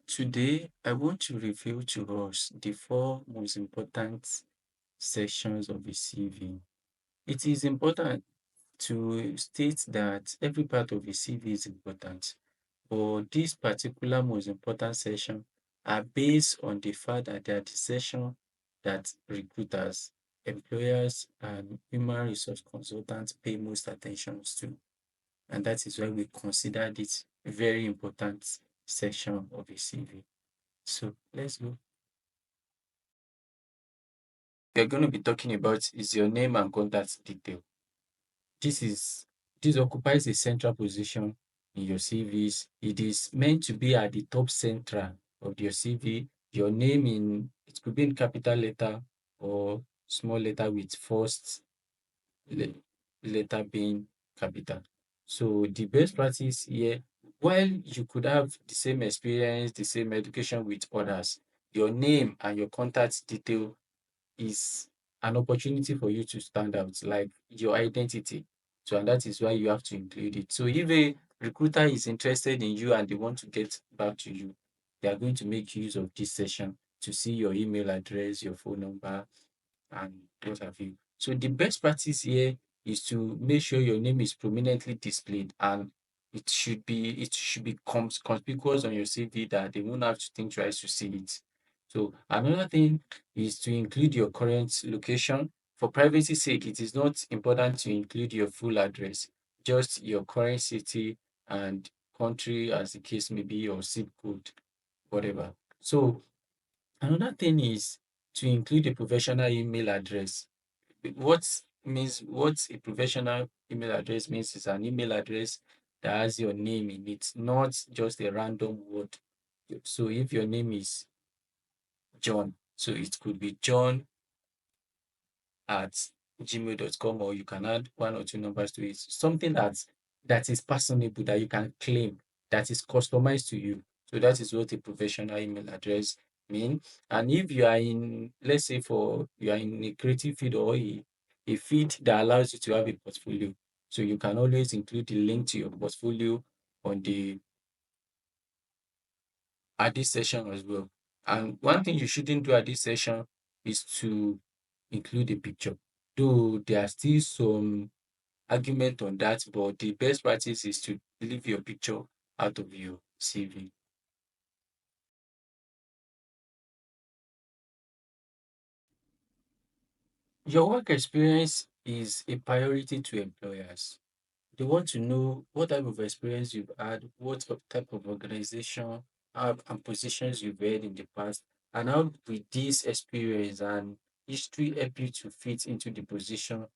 Today, I want to review to us the four most important sections of a CV. It is important to state that every part of a CV is important, but this particular most important section are based on the fact that they are the section that recruiters, employers, and human resource consultants pay most attention to. And that is why we consider this very important section of a CV. So let's go. We're going to be talking about is your name and contact detail. This is this occupies a central position in your CVs. It is meant to be at the top central of your CV. Your name in it could be in capital letter or small letter with first le- letter being capital. So the best practice here, while you could have the same experience, the same education with others, your name and your contact detail is an opportunity for you to stand out, like your identity. So, and that is why you have to include it. So, if a recruiter is interested in you and they want to get back to you, they are going to make use of this session to see your email address, your phone number, and what have you. So, the best practice here is to make sure your name is prominently displayed and it should be conspicuous on your CV that they won't have to think twice to see it. So another thing is to include your current location. For privacy's sake, it is not important to include your full address, just your current city and country as the case may be, or zip code, whatever. So another thing is to include a professional email address. What a professional email address means is an email address that has your name in it, not just a random word. So if your name is John, so it could be John at gmail.com, or you can add one or two numbers to it. Something that is personable, that you can claim, that is customized to you. So that is what a professional email address mean. And if you are in, let's say for you are in a creative field or a field that allows you to have a portfolio, so you can always include the link to your portfolio on the at this session as well. And one thing you shouldn't do at this session is to include a picture. Though there are still some argument on that, but the best practice is to leave your picture out of your CV. Your work experience is a priority to employers. They want to know what type of experience you've had, type of organization and positions you've held in the past, and how will this experience and history help you to fit into the position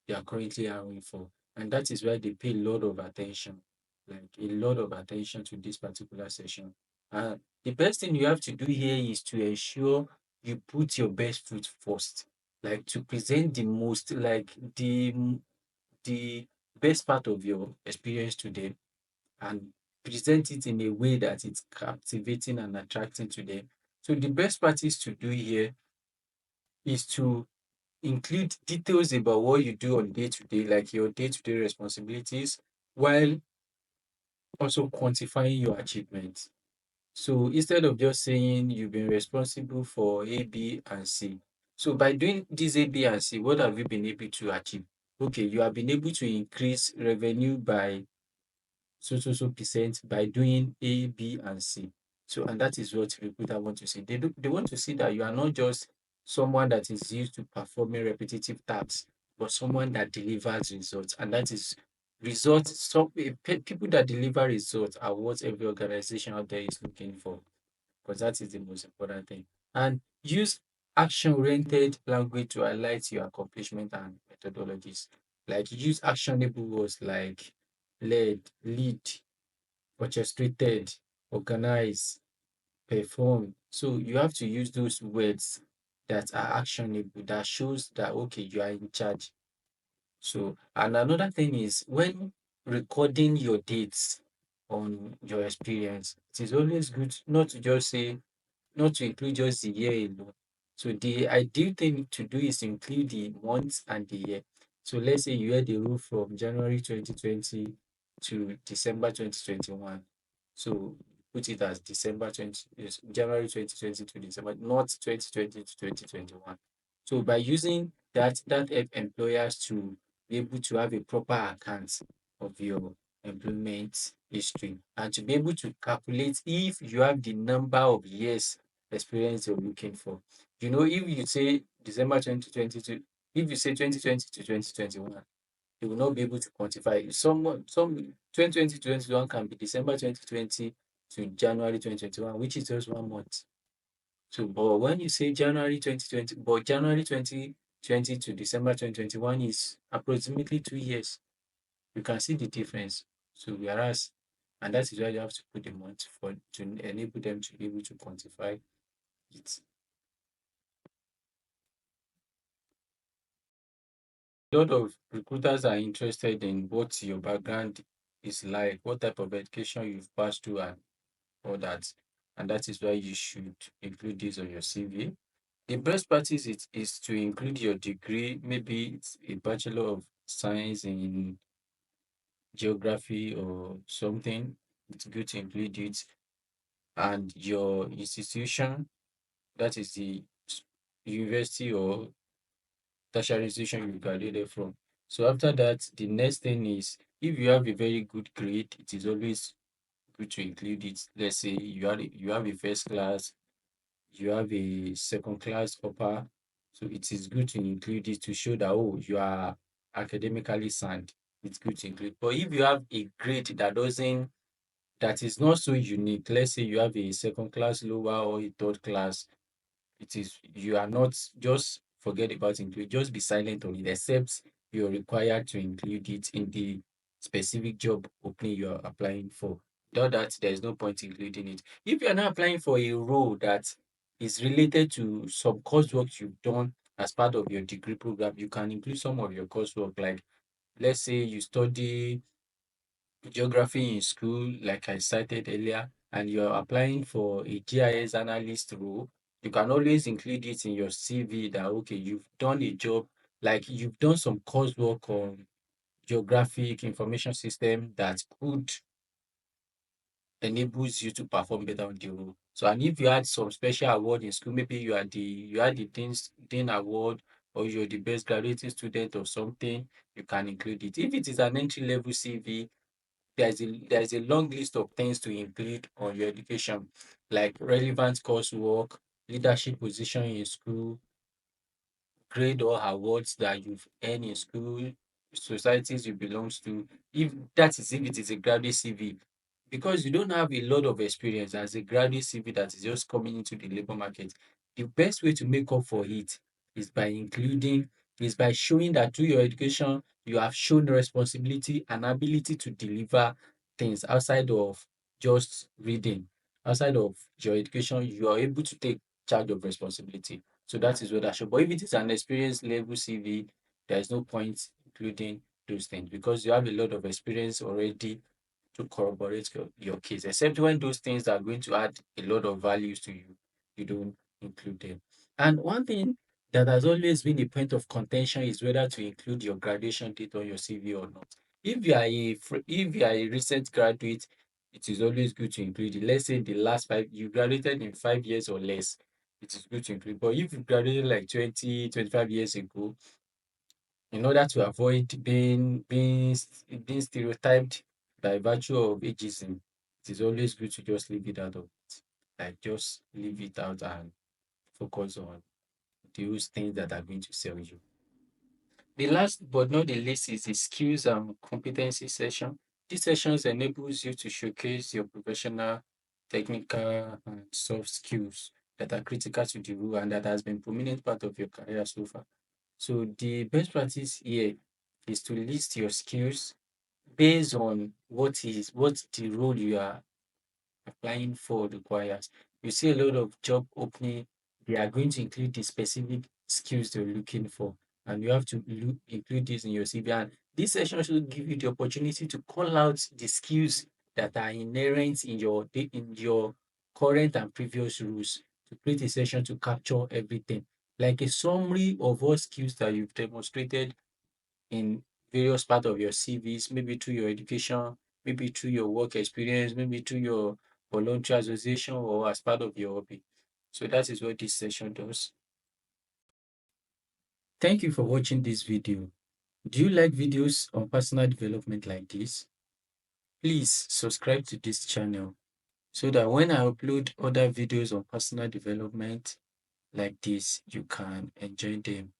you are currently hiring for. And that is why they pay a lot of attention, like a lot of attention to this particular session. The best thing you have to do here is to ensure you put your best foot first, like to present the most, like the best part of your experience to them, and present it in a way that it's captivating and attracting to them. So the best practice to do here is to include details about what you do on day to day, like your day to day responsibilities, while also quantifying your achievements. So instead of just saying you've been responsible for A, B, and C. So by doing this A, B, and C, what have you been able to achieve? Okay, you have been able to increase revenue by so percent by doing A, B, and C. So, and that is what recruiter want to see. They want to see that you are not just someone that is used to performing repetitive tasks, but someone that delivers results. And that is results. People that deliver results are what every organization out there is looking for, because that is the most important thing. And use action-oriented language to highlight your accomplishment and methodologies. Like use actionable words like led, lead, orchestrated, organize, perform. So you have to use those words that are actionable, that shows that okay, you are in charge. So, and another thing is when recording your dates on your experience, it is always good not to just say, not to include just the year alone. So the ideal thing to do is include the months and the year. So let's say you had the rule from January 2020 to December 2021. So put it as December 20, yes, January 2020 to December, not 2020 to 2021. So by using that, that help employers to be able to have a proper account of your employment history and to be able to calculate if you have the number of years experience you're looking for. You know, if you say December 2022, if you say 2020 to 2021, you will not be able to quantify it. Some 2020 to 2021 can be December 2020 to January 2021, which is just 1 month. So, but when you say January 2020, but January 2020 to December 2021 is approximately 2 years. You can see the difference. So, whereas, and that is why you have to put the month for to enable them to be able to quantify it. A lot of recruiters are interested in what your background is like, what type of education you've passed through, and all that. And that is why you should include this on your CV. The best practice is to include your degree. Maybe it's a Bachelor of Science in Geography or something. It's good to include it. And your institution, that is the university or tertiary institution you graduated from. So after that, the next thing is if you have a very good grade, it is always good to include it. Let's say you have a first class, you have a second class upper. So it is good to include it to show that oh you are academically sound. It's good to include. But if you have a grade that is not so unique, let's say you have a second class lower or a third class, it is you are not just forget about include, just be silent on it, except you're required to include it in the specific job opening you're applying for. Without that, there's no point including it. If you're not applying for a role that is related to some coursework you've done as part of your degree program, you can include some of your coursework. Like let's say you study geography in school, like I cited earlier, and you're applying for a GIS analyst role, you can always include it in your CV that, okay, you've done a job, like you've done some coursework on geographic information system that could enables you to perform better on the role. So, and if you had some special award in school, maybe you had the Dean Award or you're the best graduating student or something, you can include it. If it is an entry level CV, there's a long list of things to include on your education, like relevant coursework, leadership position in school, grade or awards that you've earned in school, societies you belong to. If it is a graduate CV, because you don't have a lot of experience as a graduate CV that is just coming into the labor market, the best way to make up for it is by including, is by showing that through your education, you have shown responsibility and ability to deliver things outside of just reading. Outside of your education, you are able to take charge of responsibility. So that is what I show. But if it is an experience level CV, there is no point including those things because you have a lot of experience already to corroborate your case, except when those things are going to add a lot of values to you, you don't include them. And one thing that has always been a point of contention is whether to include your graduation date on your CV or not. If you are a recent graduate, it is always good to include it. Let's say the last five, you graduated in 5 years or less, it is good to include. But if you graduated like 20, 25 years ago, in order to avoid being stereotyped by virtue of ageism, it is always good to just leave it out of it. Like just leave it out and focus on those things that are going to sell you. The last but not the least is the skills and competency session. This sessions enables you to showcase your professional, technical, and soft skills that are critical to the role and that has been prominent part of your career so far. So the best practice here is to list your skills based on what the role you are applying for requires. You see a lot of job opening, they are going to include the specific skills they're looking for, and you have to include this in your CV. And this session should give you the opportunity to call out the skills that are inherent in your current and previous roles. To create a session to capture everything, like a summary of all skills that you've demonstrated in various parts of your CVs, maybe through your education, maybe through your work experience, maybe through your voluntary association, or as part of your hobby. So that is what this session does. Thank you for watching this video. Do you like videos on personal development like this? Please subscribe to this channel so that when I upload other videos on personal development like this, you can enjoy them.